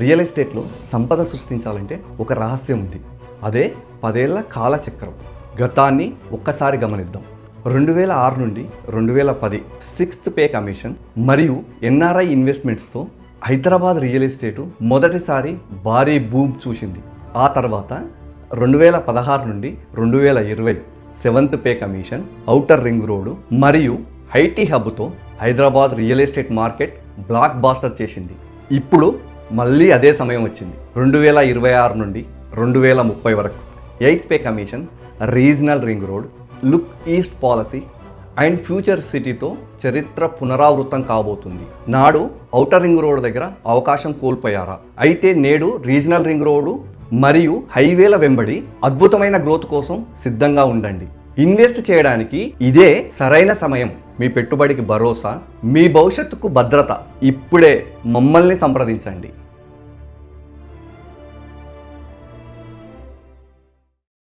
Real ఎస్టేట్లో సంపద సృష్టించాలంటే ఒక రహస్యం ఉంది. అదే 10 ఏళ్ల కాలచక్రం. గతాన్ని ఒక్కసారి గమనిద్దాం. 2006 నుండి 2010 6th పే కమిషన్ మరియు ఎన్ఆర్ఐ ఇన్వెస్ట్మెంట్స్తో హైదరాబాద్ రియల్ ఎస్టేటు మొదటిసారి భారీ బూమ్ చూసింది. ఆ తర్వాత 2016 నుండి 2020 7th pay commission, outer ring road మరియు ఐటీ హబ్తో Hyderabad real estate market blockbuster చేసింది. ఇప్పుడు మళ్ళీ అదే సమయం వచ్చింది. 2026 నుండి 2030 వరకు 8th pay commission, regional ring road, look east policy and future సిటీతో చరిత్ర పునరావృతం కాబోతుంది. నాడు ఔటర్ రింగ్ రోడ్ దగ్గర అవకాశం కోల్పోయారా? అయితే నేడు రీజనల్ రింగ్ రోడ్డు మరియు హైవేల వెంబడి అద్భుతమైన గ్రోత్ కోసం సిద్ధంగా ఉండండి. ఇన్వెస్ట్ చేయడానికి ఇదే సరైన సమయం. మీ పెట్టుబడికి భరోసా, మీ భవిష్యత్తుకు భద్రత. ఇప్పుడే మమ్మల్ని సంప్రదించండి.